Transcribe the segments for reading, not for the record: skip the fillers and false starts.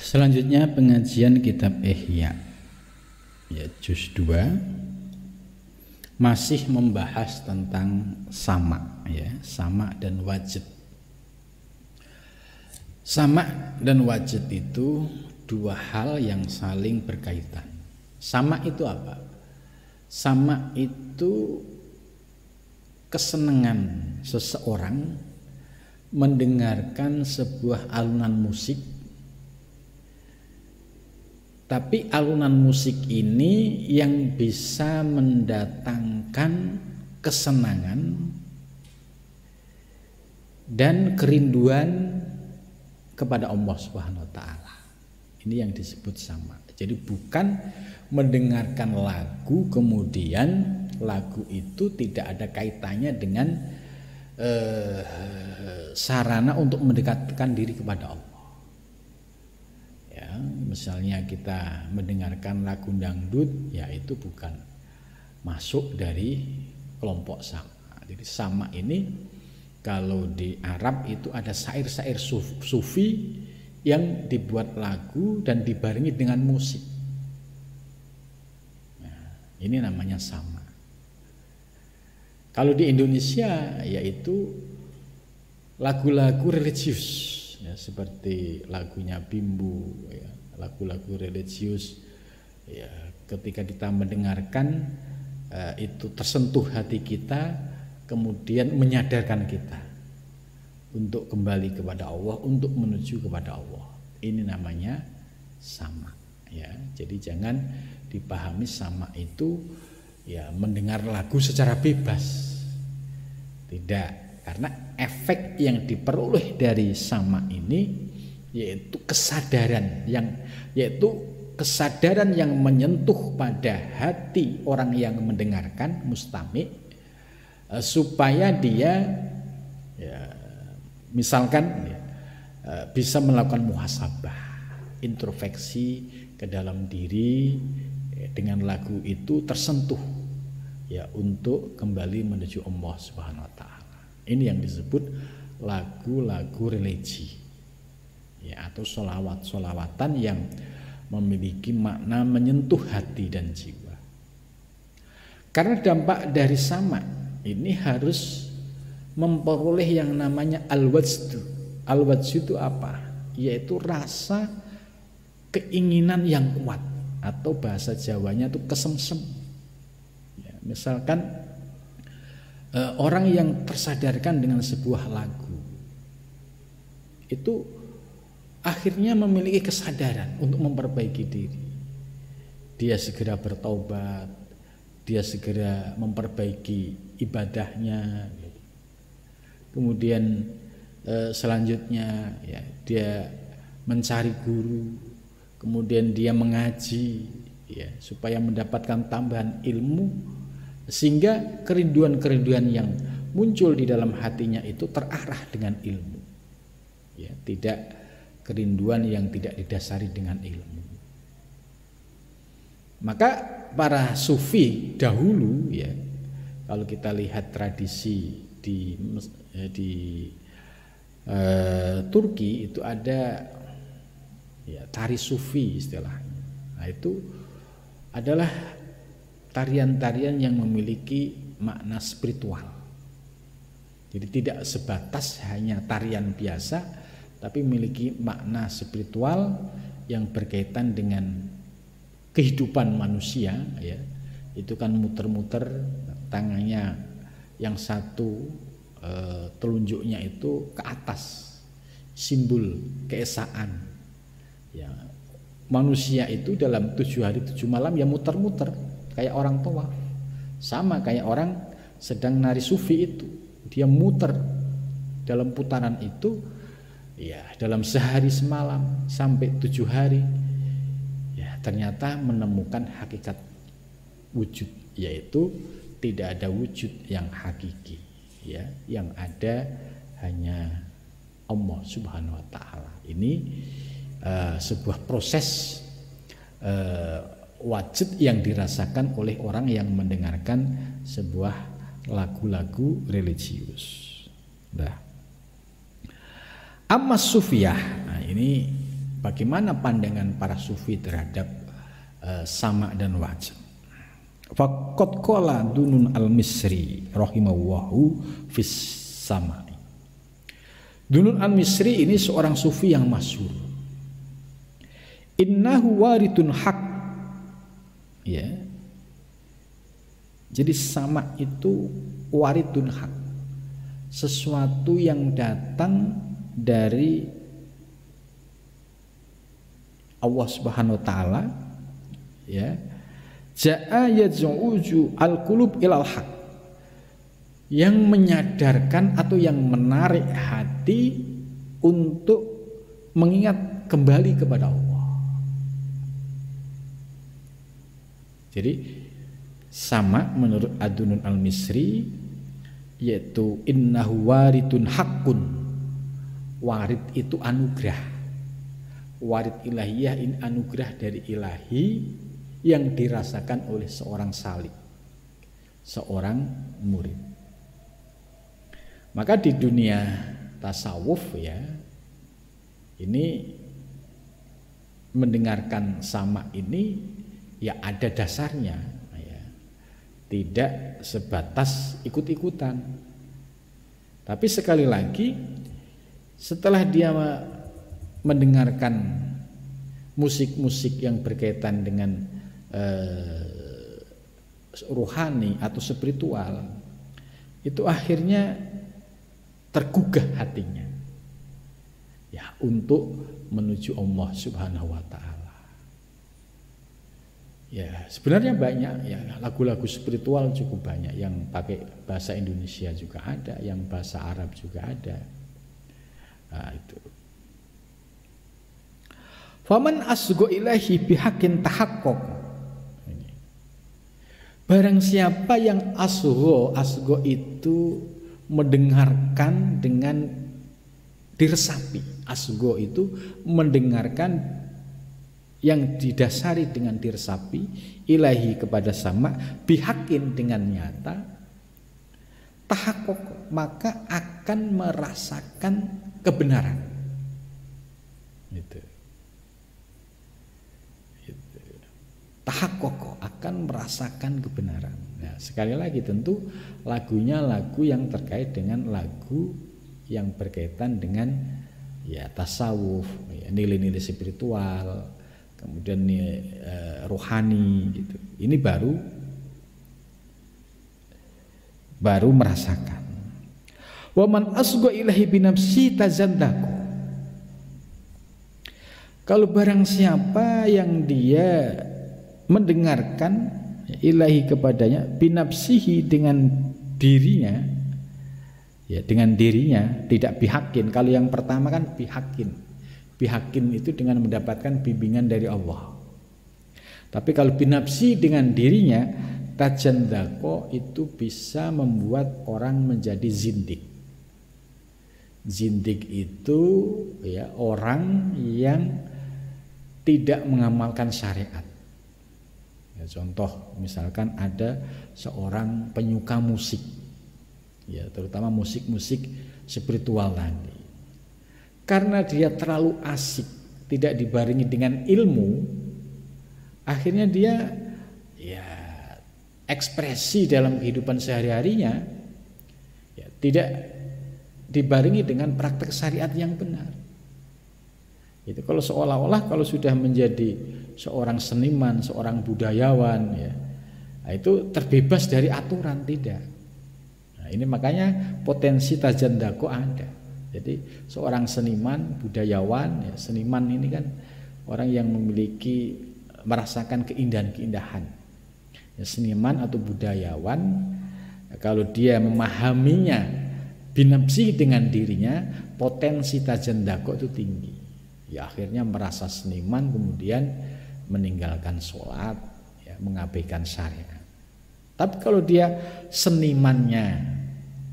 Selanjutnya pengajian kitab Ihya ya, juz 2 masih membahas tentang sama ya, sama dan wajid. Sama dan wajid itu dua hal yang saling berkaitan. Sama itu apa? Sama itu kesenangan seseorang mendengarkan sebuah alunan musik, tapi alunan musik ini yang bisa mendatangkan kesenangan dan kerinduan kepada Allah Subhanahu wa taala. Ini yang disebut sama. Jadi bukan mendengarkan lagu kemudian lagu itu tidak ada kaitannya dengan sarana untuk mendekatkan diri kepada Allah. Ya, misalnya kita mendengarkan lagu dangdut, ya itu bukan masuk dari kelompok sama. Jadi sama ini kalau di Arab itu ada syair-syair sufi yang dibuat lagu dan dibarengi dengan musik. Nah, ini namanya sama. Kalau di Indonesia yaitu lagu-lagu religius ya, seperti lagunya Bimbo ya, lagu-lagu religius ya, ketika kita mendengarkan itu tersentuh hati kita, kemudian menyadarkan kita untuk kembali kepada Allah, untuk menuju kepada Allah. Ini namanya sama ya. Jadi jangan dipahami sama itu ya mendengar lagu secara bebas. Tidak, karena efek yang diperoleh dari sama ini yaitu kesadaran yang menyentuh pada hati orang yang mendengarkan, mustami, supaya dia ya, misalkan ya, bisa melakukan muhasabah, introspeksi ke dalam diri ya, dengan lagu itu tersentuh ya untuk kembali menuju Allah Subhanahu wa taala. Ini yang disebut lagu-lagu religi ya, atau sholawat-sholawatan yang memiliki makna menyentuh hati dan jiwa. Karena dampak dari sama ini harus memperoleh yang namanya al-wajdu. Al-wajdu itu apa? Yaitu rasa keinginan yang kuat, atau bahasa Jawanya itu kesemsem. Ya, misalkan orang yang tersadarkan dengan sebuah lagu itu akhirnya memiliki kesadaran untuk memperbaiki diri. Dia segera bertaubat, dia segera memperbaiki ibadahnya. Kemudian selanjutnya ya, dia mencari guru, kemudian dia mengaji ya, supaya mendapatkan tambahan ilmu, sehingga kerinduan-kerinduan yang muncul di dalam hatinya itu terarah dengan ilmu ya, tidak kerinduan yang tidak didasari dengan ilmu. Maka para sufi dahulu ya, kalau kita lihat tradisi di Turki itu ada ya, tari sufi istilahnya. Nah, itu adalah tarian-tarian yang memiliki makna spiritual. Jadi tidak sebatas hanya tarian biasa, tapi memiliki makna spiritual yang berkaitan dengan kehidupan manusia ya. Itu kan muter-muter tangannya yang satu telunjuknya itu ke atas, simbol keesaan ya. Manusia itu dalam 7 hari 7 malam ya muter-muter kayak orang tua, sama kayak orang sedang nari sufi itu, dia muter dalam putaran itu ya, dalam sehari semalam sampai 7 hari ya, ternyata menemukan hakikat wujud, yaitu tidak ada wujud yang hakiki ya, yang ada hanya Allah Subhanahu wa taala. Ini sebuah proses wajib yang dirasakan oleh orang yang mendengarkan sebuah lagu-lagu religius. Nah, Amma sufiyah, nah ini bagaimana pandangan para sufi terhadap sama dan wajah. Faqad qala Dunun al-Misri rahimahullahu fis samai. Dunun al-Misri ini seorang sufi yang masyhur. Innahu waridun haq. Ya. Jadi sama itu waridun haq. Sesuatu yang datang dari Allah Subhanahu wa taala, ya. Ja'a yad'uju al-qulub ilal haq. Yang menyadarkan atau yang menarik hati untuk mengingat kembali kepada Allah. Jadi sama menurut Adunun al-Misri yaitu innahu waridun haqqun. Warid itu anugerah. Warid ilahiyah ini anugerah dari ilahi yang dirasakan oleh seorang salik, seorang murid. Maka di dunia tasawuf ya, ini mendengarkan sama ini ya ada dasarnya ya. Tidak sebatas ikut-ikutan. Tapi sekali lagi setelah dia mendengarkan musik-musik yang berkaitan dengan rohani atau spiritual, itu akhirnya tergugah hatinya ya untuk menuju Allah Subhanahu wa taala. Ya, sebenarnya banyak ya lagu-lagu spiritual cukup banyak yang pakai bahasa Indonesia juga ada, yang bahasa Arab juga ada. Nah, itu. Faman asgo ilahi bihaqqin tahaqqaq. Barang siapa yang asgo itu mendengarkan dengan diresapi. Asgo itu mendengarkan yang didasari dengan diresapi ilahi kepada sama bihaqqin dengan nyata tahaqqaq, maka akan merasakan kebenaran. Gitu. Tahaqqaq, akan merasakan kebenaran. Nah, sekali lagi tentu lagunya lagu yang terkait dengan lagu yang berkaitan dengan ya tasawuf, ya, nilai-nilai spiritual, kemudian rohani gitu. Ini baru merasakan. Wa man asgha ilahi binafsi tazandaku. Kalau barang siapa yang dia mendengarkan ilahi kepadanya binafsihi dengan dirinya, ya dengan dirinya, tidak bihaqqin. Kalau yang pertama kan bihaqqin. Bihaqqin itu dengan mendapatkan bimbingan dari Allah. Tapi kalau binafsi dengan dirinya, tajandako itu bisa membuat orang menjadi zindik. Zindik itu ya orang yang tidak mengamalkan syariat. Ya, contoh misalkan ada seorang penyuka musik, ya terutama musik-musik spiritual tadi. Karena dia terlalu asik, tidak dibarengi dengan ilmu, akhirnya dia ya ekspresi dalam kehidupan sehari-harinya ya tidak dibarengi dengan praktek syariat yang benar. Itu kalau seolah-olah kalau sudah menjadi seorang seniman, seorang budayawan ya, nah itu terbebas dari aturan, tidak. Nah, ini makanya potensi tajandako ada. Jadi seorang seniman, budayawan ya, seniman ini kan orang yang memiliki merasakan keindahan-keindahan. Ya, seniman atau budayawan ya, kalau dia memahaminya binafsi dengan dirinya, potensi tajandako itu tinggi. Ya akhirnya merasa seniman kemudian meninggalkan sholat, ya, mengabaikan syariat. Tapi kalau dia senimannya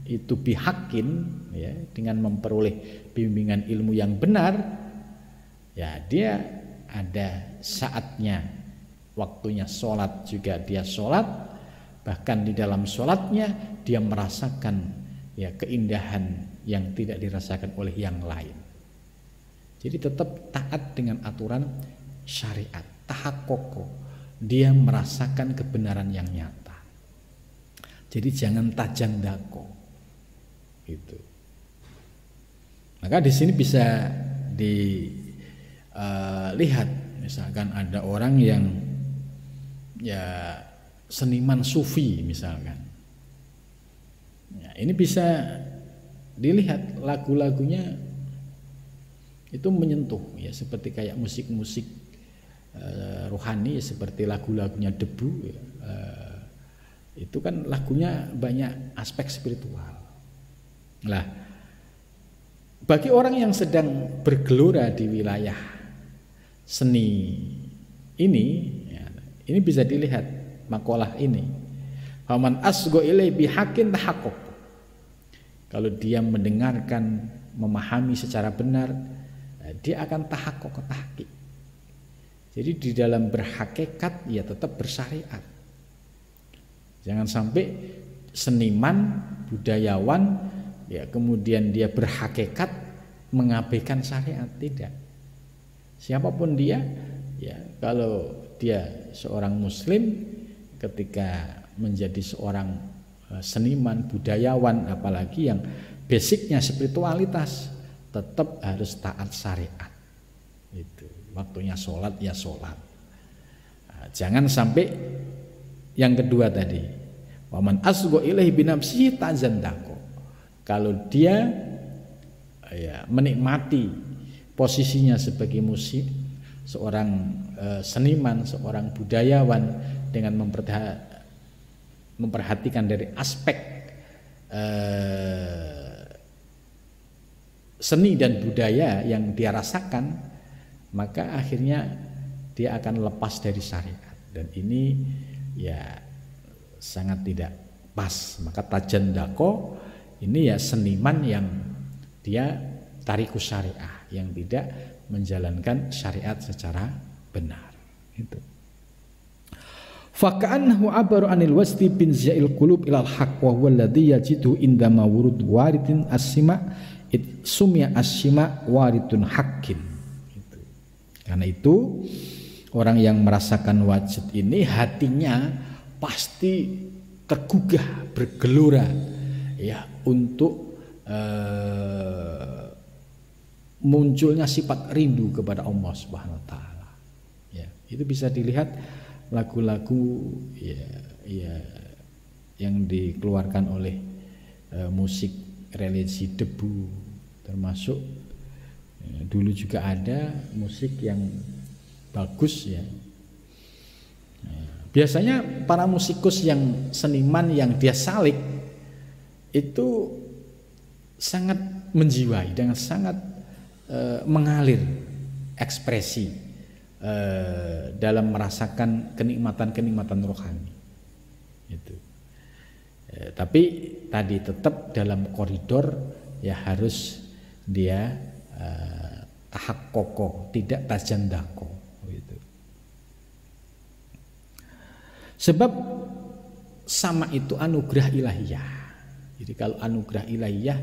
itu bihaqqin, ya, dengan memperoleh bimbingan ilmu yang benar, ya dia ada saatnya, waktunya sholat juga dia sholat, bahkan di dalam sholatnya dia merasakan ya keindahan yang tidak dirasakan oleh yang lain. Jadi tetap taat dengan aturan syariat, tahakkoko. Dia merasakan kebenaran yang nyata. Jadi jangan tajandako. Gitu. Maka di sini bisa dilihat, misalkan ada orang yang ya seniman sufi misalkan. Ya, ini bisa dilihat lagu-lagunya itu menyentuh ya, seperti kayak musik-musik rohani, seperti lagu-lagunya Debu ya. Itu kan lagunya banyak aspek spiritual. Nah, bagi orang yang sedang bergelora di wilayah seni ini ya, ini bisa dilihat makalah ini. Faman asgo ilai bihakin tahakkuk. Kalau dia mendengarkan, memahami secara benar, dia akan tahakkuk, tahqiq. Jadi di dalam berhakikat ya tetap bersyariat. Jangan sampai seniman, budayawan ya kemudian dia berhakikat mengabaikan syariat, tidak. Siapapun dia ya, kalau dia seorang muslim ketika menjadi seorang seniman, budayawan, apalagi yang basicnya spiritualitas, tetap harus taat syariat. Itu waktunya sholat ya sholat. Nah, jangan sampai yang kedua tadi, waman asgo ilaihi binafsihi ta'zandako. Kalau dia ya menikmati posisinya sebagai musik, seorang seniman, seorang budayawan dengan memperhatikan dari aspek seni dan budaya yang dia rasakan, maka akhirnya dia akan lepas dari syariat, dan ini ya sangat tidak pas. Maka tajandako ini ya seniman yang dia tarikus syariah, yang tidak menjalankan syariat secara benar. Itu. Faka'annahu abaru anil wasdi bin za'il qulub ilal haq wa huwa alladhi yajidu indama wurud waridin as-sima it sumya as-sima waridun haqqin. Gitu. Karena itu orang yang merasakan wajud ini hatinya pasti tergugah, bergelora ya untuk munculnya sifat rindu kepada Allah Subhanahu wa taala. Ya, itu bisa dilihat lagu-lagu ya yang dikeluarkan oleh musik religi Debu, termasuk dulu juga ada musik yang bagus ya. Biasanya para musikus yang seniman yang dia salik itu sangat menjiwai, dengan sangat mengalir ekspresi dalam merasakan kenikmatan-kenikmatan rohani. Itu. Tapi tadi tetap dalam koridor ya, harus dia tahakkoko, tidak tajandako. Gitu. Sebab sama itu anugerah ilahiyah. Jadi kalau anugerah ilahiyah,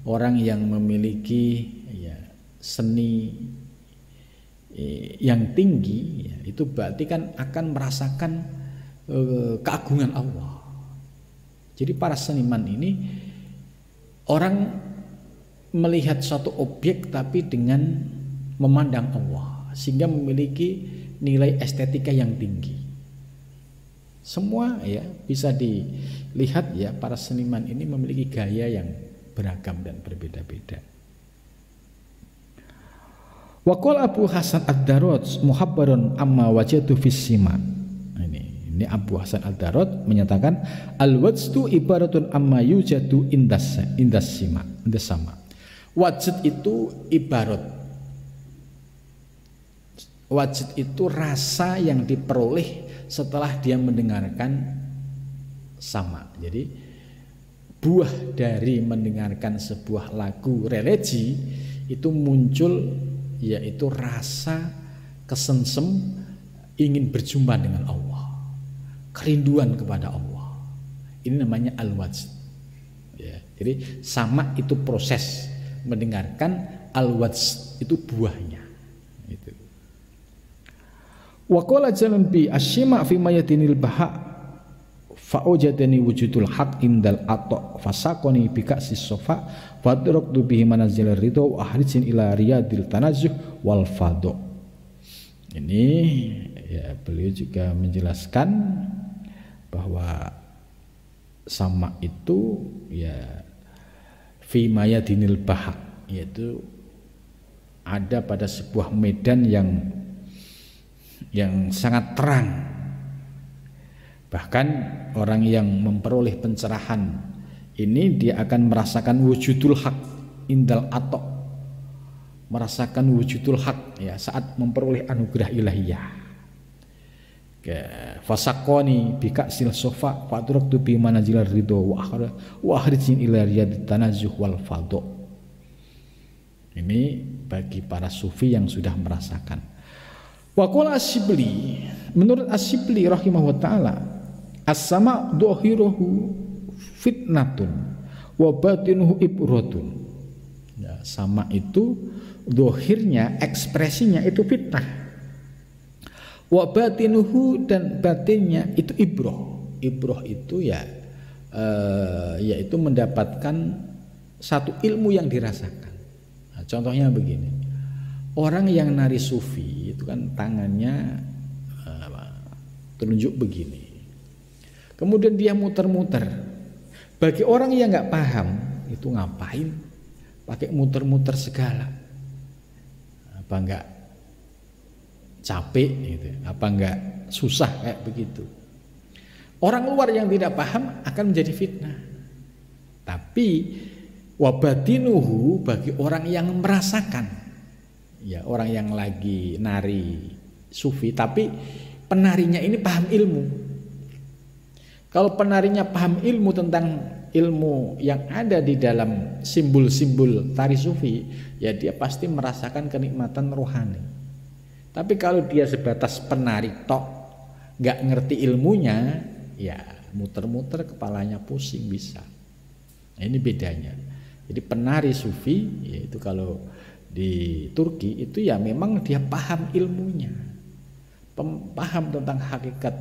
orang yang memiliki ya, seni yang tinggi ya, itu berarti kan akan merasakan keagungan Allah. Jadi para seniman ini, orang melihat suatu objek tapi dengan memandang Allah, sehingga memiliki nilai estetika yang tinggi. Semua ya bisa dilihat ya, para seniman ini memiliki gaya yang beragam dan berbeda-beda. Waqal Abu Hasan Ad-Darud muhabbarun amma wajadu fis sima. Ini Abu Hasan Ad-Darud menyatakan al-wajdu ibaratun amma yujadu indas sama. Wajud itu ibarat, wajud itu rasa yang diperoleh setelah dia mendengarkan sama. Jadi buah dari mendengarkan sebuah lagu religi itu muncul, yaitu rasa kesengsem ingin berjumpa dengan Allah, kerinduan kepada Allah. Ini namanya al-wajd ya. Jadi sama itu proses mendengarkan al-wajs itu buahnya itu. Wa qala jalan bi asyima fi mayadinil baha fa ujadani wujudul haq indal ato fasaqani bi ka'sis sofa fa taraktu bihi manazil ridha wa ahrijin ila riyadil tanazzuh wal fadho. Ini ya beliau juga menjelaskan bahwa sama itu ya fi mayadinil baha, yaitu ada pada sebuah medan yang sangat terang. Bahkan orang yang memperoleh pencerahan ini dia akan merasakan wujudul haq indal atok, merasakan wujudul haq ya saat memperoleh anugerah ilahiyah. Fasaqani bika'sil sofa faturaktu bi manazil ridho wa akhrijin ila riyadit tanazzuh wal fadho. Ini bagi para sufi yang sudah merasakan. Wa qala Asyibli, menurut Asyibli rahimahullah taala, as-sama dhahiruhu fitnatun wa batinuhu ibratun. Ya, sama itu dhahirnya, ekspresinya itu fitnah. Wa batinuhu, dan batinnya itu ibroh. Ibroh itu yaitu mendapatkan satu ilmu yang dirasakan. Nah, contohnya begini, orang yang nari sufi itu kan tangannya telunjuk begini, kemudian dia muter-muter. Bagi orang yang nggak paham itu ngapain pakai muter-muter segala, apa enggak capek gitu, apa enggak susah kayak begitu. Orang luar yang tidak paham akan menjadi fitnah. Tapi wabatinuhu, bagi orang yang merasakan, ya orang yang lagi nari sufi tapi penarinya ini paham ilmu. Kalau penarinya paham ilmu tentang ilmu yang ada di dalam simbol-simbol tari sufi, ya dia pasti merasakan kenikmatan rohani. Tapi kalau dia sebatas penari tok, nggak ngerti ilmunya, ya muter-muter kepalanya pusing bisa. Nah, ini bedanya. Jadi penari sufi, yaitu kalau di Turki itu ya memang dia paham ilmunya, paham tentang hakikat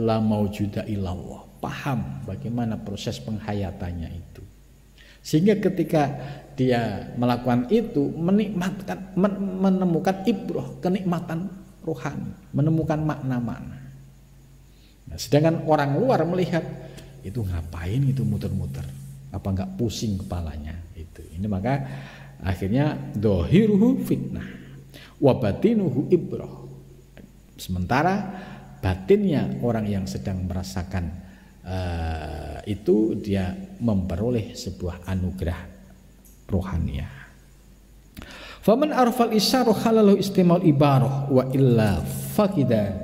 la maujuda illallah, paham bagaimana proses penghayatannya itu. Sehingga ketika dia melakukan itu menemukan ibroh, kenikmatan rohani, menemukan makna-makna. Nah, sedangkan orang luar melihat itu ngapain itu muter-muter, apa enggak pusing kepalanya itu. Ini maka akhirnya dohiruhu fitnah, wabatinuhu ibroh. Sementara batinnya orang yang sedang merasakan itu dia memperoleh sebuah anugerah rohaniah. Faman arfal isyaru halalu istimal ibarah wa illa fakida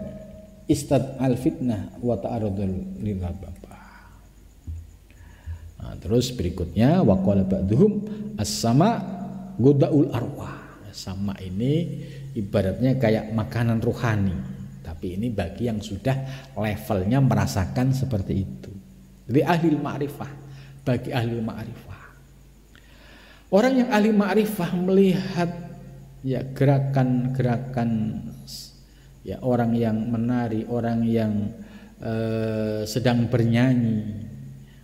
istad al fitnah wa ta'arudul lilababa. Nah, terus berikutnya wa qala ba'duhum as-sama godaul arwah. Sama ini ibaratnya kayak makanan rohani, tapi ini bagi yang sudah levelnya merasakan seperti itu. Jadi ahli ma'rifah, bagi ahli ma'rifah. Orang yang ahli ma'rifah melihat ya gerakan-gerakan ya orang yang menari, orang yang sedang bernyanyi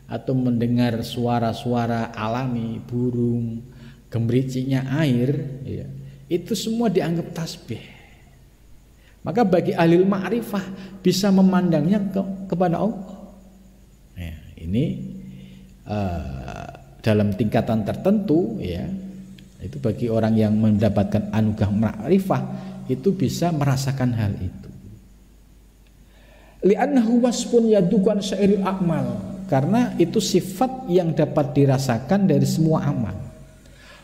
atau mendengar suara-suara alami, burung, gemericiknya air, ya, itu semua dianggap tasbih. Maka bagi ahli ma'rifah bisa memandangnya kepada Allah. Ya, ini dalam tingkatan tertentu, ya, itu bagi orang yang mendapatkan anugerah ma'rifah itu bisa merasakan hal itu. Li'annahu wasfun yadukan syairil a'mal, karena itu sifat yang dapat dirasakan dari semua amal.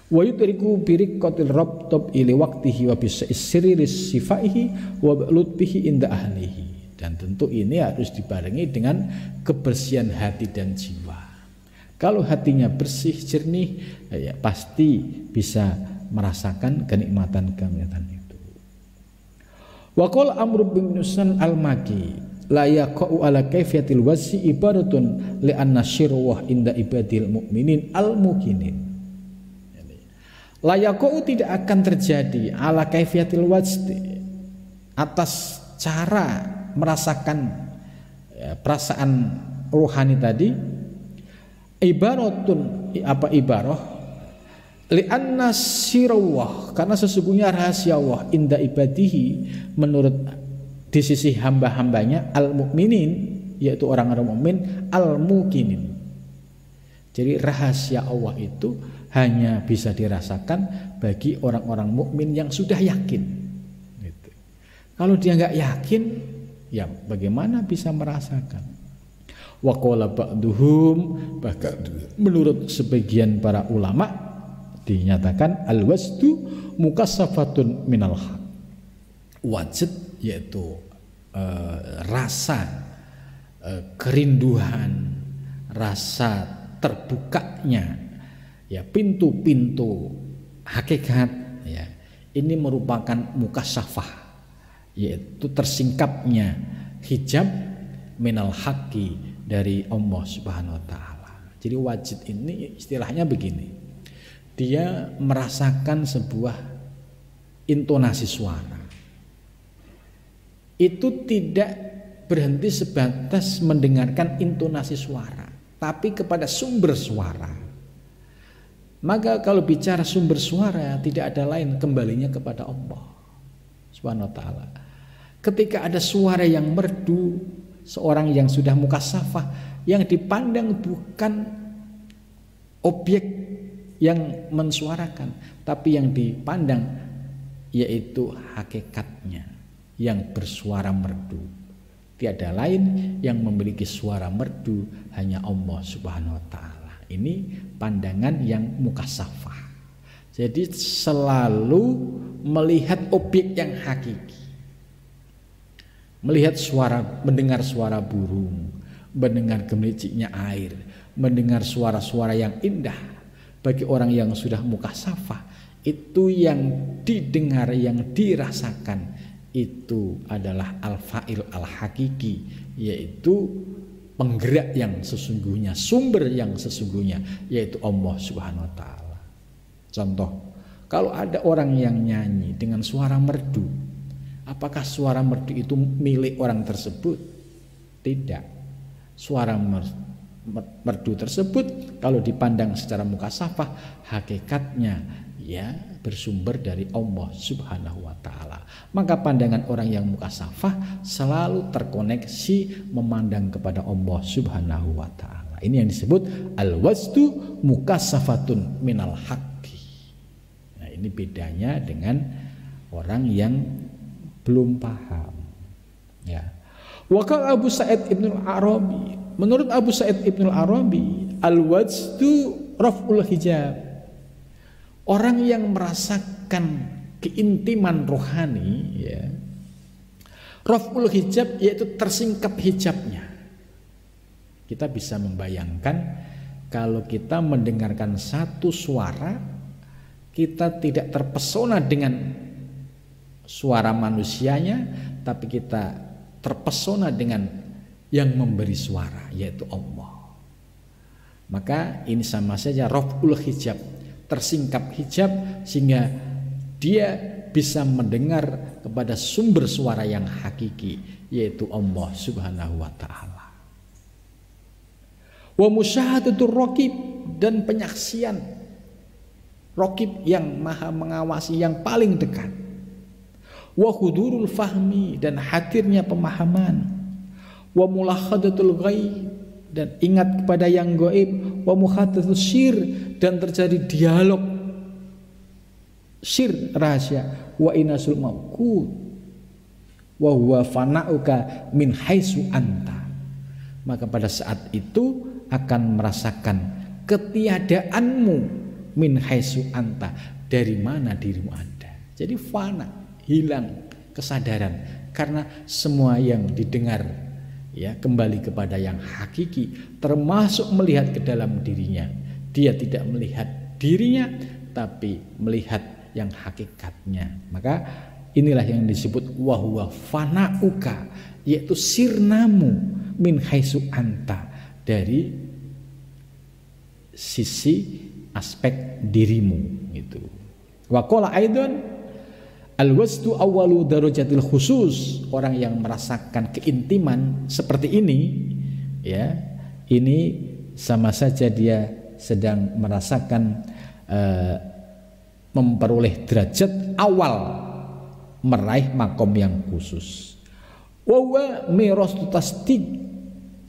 Wa yudriku biriqatil rabtab ili waqtihi wa bisirri sifaihi wa lutfihi inda ahlihi. Dan tentu ini harus dibarengi dengan kebersihan hati dan jiwa. Kalau hatinya bersih, jernih, ya pasti bisa merasakan kenikmatan-kenikmatan itu. Wa qala Amr bin Nusan al-Maki la yaqa'u ala kaifiyatil wasi ibaratun li anna syirwah inda ibadil mu'minin al-mukinin. Layakau tidak akan terjadi ala kaifiyatil wajdi, atas cara merasakan perasaan rohani tadi, ibaratun apa ibarah li'anna sirallah, karena sesungguhnya rahasia Allah inda ibadihi, menurut di sisi hamba-hambanya, al mukminin, yaitu orang-orang mukmin, al mukinin. Jadi rahasia Allah itu hanya bisa dirasakan bagi orang-orang mukmin yang sudah yakin. Gitu. Kalau dia nggak yakin, ya bagaimana bisa merasakan? Wa qala ba'duhum, bahkan menurut sebagian para ulama dinyatakan al-wasdu mukassafatun minal haq. Wajid yaitu rasa kerinduan, rasa terbukanya ya pintu-pintu hakikat ya, ini merupakan mukasyafah, yaitu tersingkapnya hijab minal haqqi, dari Allah Subhanahu wa taala. Jadi wajid ini istilahnya begini, dia merasakan sebuah intonasi suara, itu tidak berhenti sebatas mendengarkan intonasi suara, tapi kepada sumber suara. Maka kalau bicara sumber suara, tidak ada lain kembalinya kepada Allah Subhanahu wa taala. Ketika ada suara yang merdu, seorang yang sudah mukasyafah, yang dipandang bukan objek yang mensuarakan, tapi yang dipandang yaitu hakikatnya yang bersuara merdu. Tiada lain yang memiliki suara merdu, hanya Allah Subhanahu wa taala. Ini pandangan yang mukasyafah. Jadi selalu melihat objek yang hakiki. Melihat suara, mendengar suara burung, mendengar gemericiknya air, mendengar suara-suara yang indah. Bagi orang yang sudah mukasyafah, itu yang didengar, yang dirasakan, itu adalah al-fa'il al-hakiki, yaitu penggerak yang sesungguhnya, sumber yang sesungguhnya, yaitu Allah Subhanahu wa taala. Contoh, kalau ada orang yang nyanyi dengan suara merdu, apakah suara merdu itu milik orang tersebut? Tidak. Suara merdu tersebut kalau dipandang secara mukasyafah, hakikatnya ya bersumber dari Allah Subhanahu wa taala. Maka pandangan orang yang mukasyafah selalu terkoneksi memandang kepada Allah Subhanahu wa taala. Ini yang disebut al-wasdu mukassafatun minal haqqi. Nah, ini bedanya dengan orang yang belum paham. Ya. Waqal Abu Sa'id Ibnul Arabi, menurut Abu Sa'id Ibnul Arabi, al-wajdu raf'ul hijab. Orang yang merasakan keintiman rohani, ya, raf'ul hijab, yaitu tersingkap hijabnya. Kita bisa membayangkan kalau kita mendengarkan satu suara, kita tidak terpesona dengan suara manusianya, tapi kita terpesona dengan yang memberi suara, yaitu Allah. Maka ini sama saja raf'ul hijab, tersingkap hijab, sehingga dia bisa mendengar kepada sumber suara yang hakiki, yaitu Allah Subhanahu wa taala. Wa musyahadatur raqib, dan penyaksian raqib yang maha mengawasi, yang paling dekat. Wa hudurul fahmi, dan hadirnya pemahaman. Wa mulakhadatul ghaib, dan ingat kepada yang gaib. Wa muhaddatsus sir, dan terjadi dialog sir, rahasia. Wa inasul mauqut wa huwa fana'uka min haitsu anta. Maka pada saat itu akan merasakan ketiadaanmu min haitsu anta, dari mana dirimu ada. Jadi fana, hilang kesadaran, karena semua yang didengar ya kembali kepada yang hakiki, termasuk melihat ke dalam dirinya. Dia tidak melihat dirinya, tapi melihat yang hakikatnya. Maka inilah yang disebut wahwa fana'uka, yaitu sirnamu min haitsu anta, dari sisi aspek dirimu itu. Wa qala aidan al-wasdu awwalu darajatil khusus. Orang yang merasakan keintiman seperti ini, ya, ini sama saja dia sedang merasakan memperoleh derajat awal meraih makom yang khusus. Wa huwa mirastu tasdiq,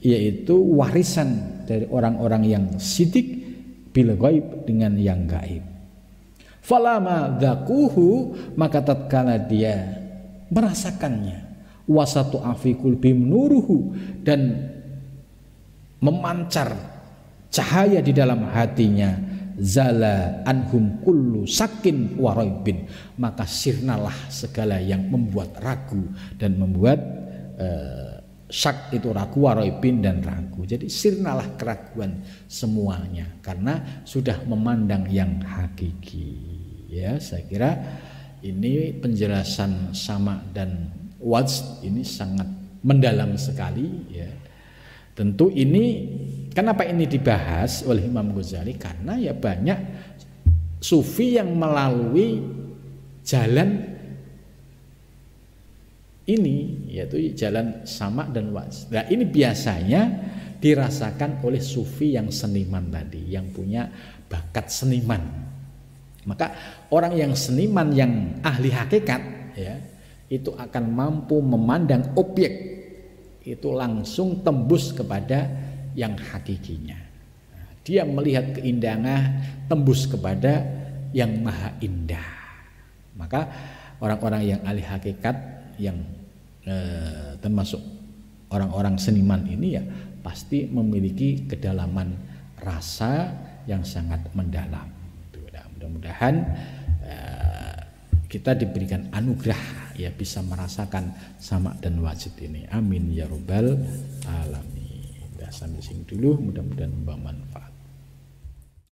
yaitu warisan dari orang-orang yang sidik bil ghaib, dengan yang gaib. Falama dzaquhu, maka tatkala dia merasakannya, wasatu afikul bim nuruhu, dan memancar cahaya di dalam hatinya, zala anhum kullu sakin wa raibin, maka sirnalah segala yang membuat ragu dan membuat syak itu ragu, wa raibin dan ragu. Jadi sirnalah keraguan semuanya karena sudah memandang yang hakiki. Ya, saya kira ini penjelasan sama dan wajh ini sangat mendalam sekali, ya. Tentu ini, kenapa ini dibahas oleh Imam Ghazali? Karena ya banyak sufi yang melalui jalan ini, yaitu jalan sama dan wajh. Nah, ini biasanya dirasakan oleh sufi yang seniman tadi, yang punya bakat seniman. Maka orang yang seniman, yang ahli hakikat, ya, itu akan mampu memandang objek itu langsung tembus kepada yang hakikinya. Dia melihat keindahan tembus kepada yang maha indah. Maka orang-orang yang ahli hakikat, yang termasuk orang-orang seniman ini, ya pasti memiliki kedalaman rasa yang sangat mendalam. Mudah-mudahan kita diberikan anugerah, ya, bisa merasakan sama dan wajib ini. Amin ya rabbal alamin. Sampai sini dulu, mudah-mudahan bermanfaat.